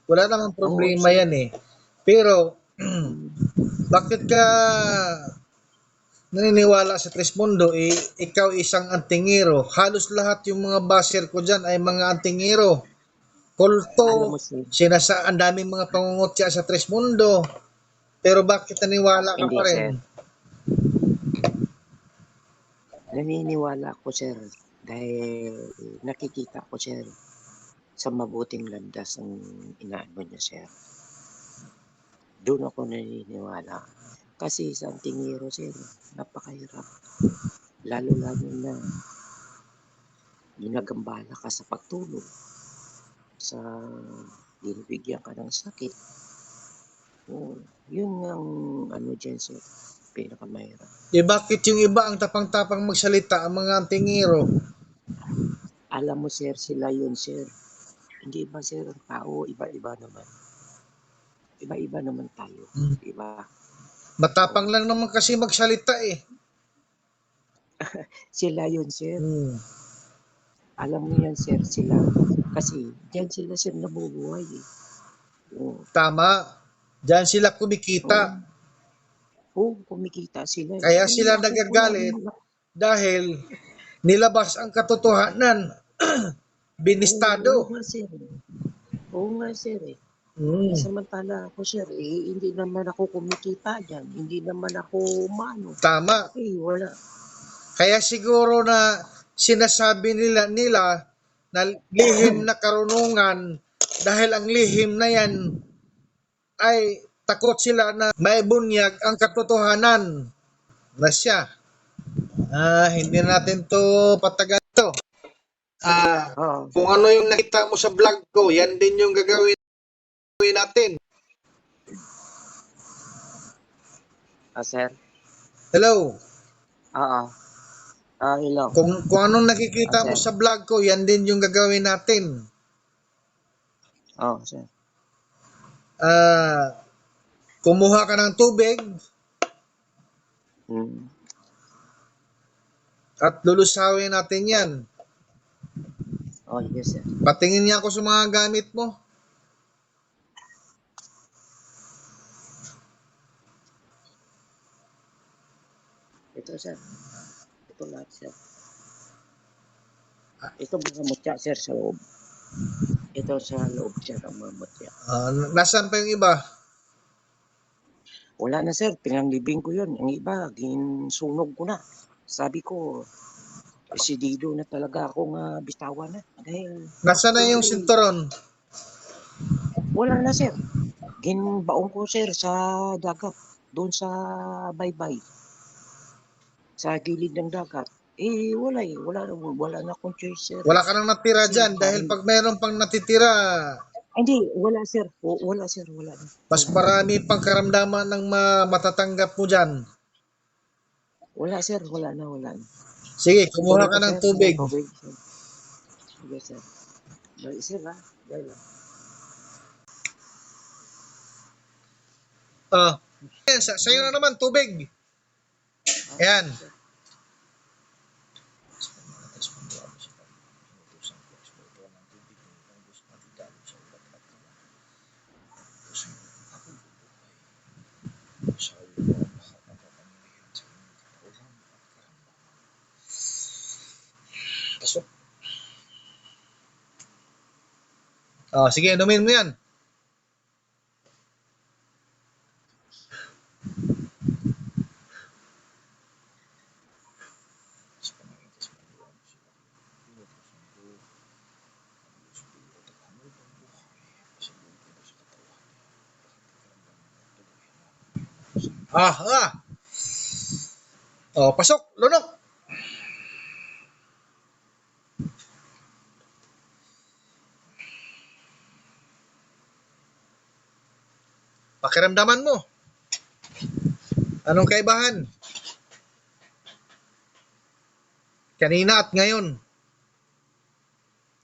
Wala namang Oo, problema sir. yan eh. Pero, Mm. bakit ka naniniwala sa Trismundo? Eh, ikaw isang antingero. Halos lahat yung mga baser ko dyan ay mga antingero. Kulto, Alam mo, sir, ang daming mga pangungutya sa Trismundo. Pero bakit naniwala ka hindi, pa rin? sir. Naniniwala ako, sir, dahil nakikita ko, sir, sa mabuting landas ang inaano niya, sir. Doon ako naniniwala. Kasi sa antingero, sir, napakahirap. Lalo-lalo na ginagambala ka sa pagtulog, sa binibigyan ka ng sakit. Oo, yun ang ano dyan, sir, pinakamahirap. Eh bakit yung iba ang tapang-tapang magsalita ang mga antingero? Alam mo, sir, sila yun, sir. Hindi ba, sir, ang tao, iba-iba naman. Iba-iba naman tayo, di ba? Matapang Oo. lang naman kasi magsalita eh. Sila yun, sir. Hmm. Alam mo yan, sir, sila. Kasi diyan sila, sir, nabubuhay eh. Oo. Tama. Diyan sila kumikita. Oo. Oo, kumikita sila eh. Kaya Eh, sila ako wala nagagalit naman ako. dahil nilabas ang katotohanan. Oo Binistado. nga, sir. Oo nga, sir eh. Eh, Hmm. samantala ako, sir, eh, hindi naman ako kumikita dyan. Hindi naman ako umano. Tama. Eh, wala. Kaya siguro na sinasabi nila na lihim na karunungan dahil ang lihim na yan ay takot sila na maibunyag ang katotohanan na siya. Hindi natin to patagan to. Oo. Kung ano yung nakita mo sa vlog ko, yan din yung gagawin natin. Sir? Hello? Oo. Hello. Kung anong nakikita mo Sir? sa vlog ko, yan din yung gagawin natin. Sir. Ah, kumuha ka ng tubig Hmm. at lulusawin natin yan. Yes, sir. Patingin niya ako sa mga gamit mo. Ito, sir. Ito lahat, sir. Ito mga mutya, sir, sa loob. Ito sa loob, sir, ang mga mutya. Nasaan pa yung iba? Wala na, sir. Pinanglibing ko yun. Ang iba, ginsunog ko na. Sabi ko, decidido na talaga akong bitawan na. Dahil, Nasaan na yung siyempre, sinturon? wala na, sir. Ginbaong ko, sir, sa dagat. Doon sa baybay. Sa gilid ng dagat. Eh, wala eh. Wala na akong choice, sir. Wala ka nang natira Kasi dyan dahil parang, pag mayroon pang natitira, hindi, wala, sir. Wala, sir. Wala na. mas Wala na. marami pang karamdaman ng matatanggap mo dyan. Wala, sir. Wala na, wala na. Sige, kumuha Kukunin ka ko, ng sir, ng tubig. tubig. Sir. Sige, sir. Dali, sir, ha? Dali lang. Yan, sa'yo na naman, tubig. Ayan. Sige, sir. Pasok. Sige, inumin mo yan. Ah, ah. Pasok, lunok. Pakiramdaman mo. Anong kaibahan? Kanina at ngayon.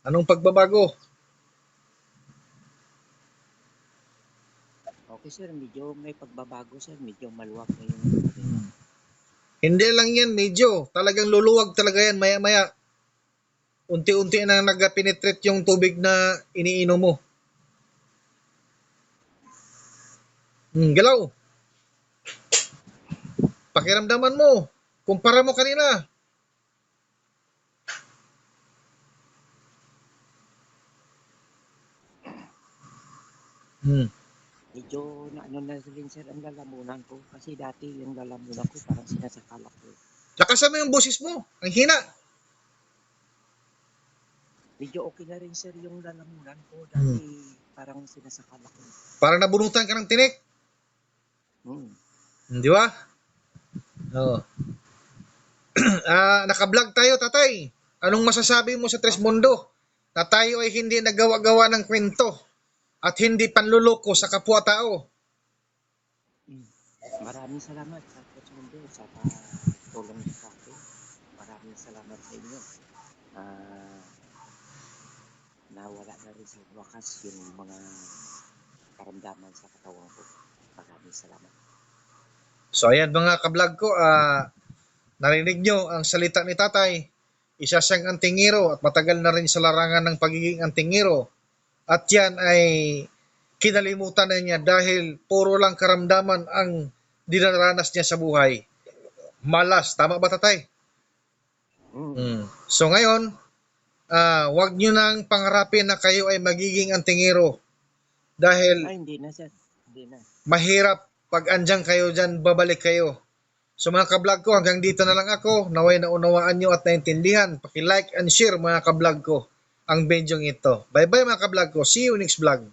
Anong pagbabago? Okay, sir. Medyo may pagbabago, sir. Medyo maluwag na yung ano ko. Hindi lang yan, medyo. Talagang luluwag talaga yan, maya-maya. Unti-unti na nag-penetrate yung tubig na iniinom mo. Galaw. Pakiramdaman mo. Kumpara mo kanina. Hmm. Medyo na ano na rin sir ang lalamunan ko. Kasi dati yung lalamunan ko parang sinasakalak ko. Lakasan mo yung boses mo. Ang hina. Medyo okay na rin sir yung lalamunan ko. Hmm. Dati parang sinasakalak ko. Parang nabunutan ka ng tinik. Hmm. Di ba? Oo. Naka-vlog tayo, tatay. Anong masasabi mo sa Tres Mundo? Na tayo ay hindi nagawa-gawa ng kwento at hindi panluloko sa kapwa-tao. Maraming salamat sa Mundo sa tulong niyo sa akin. Maraming salamat sa inyo. Nawala na rin sa wakas yung mga karamdaman sa katawan ko. Maraming salamat. So ayan mga ka-vlog ko, narinig nyo ang salita ni tatay. Isa siyang antingero at matagal na rin sa larangan ng pagiging antingero. At yan ay kinalimutan na niya dahil puro lang karamdaman ang dinaranas niya sa buhay. Malas, tama ba tatay? So ngayon, wag nyo nang pangarapin na kayo ay magiging antingero dahil hindi na sir, hindi na. Mahirap pag andyan kayo dyan, babalik kayo. So mga ka-vlog ko, hanggang dito na lang ako. Naway naunawaan nyo at naintindihan. Paki-like and share mga ka-vlog ko ang benyong ito. Bye bye mga ka-vlog ko. See you next vlog.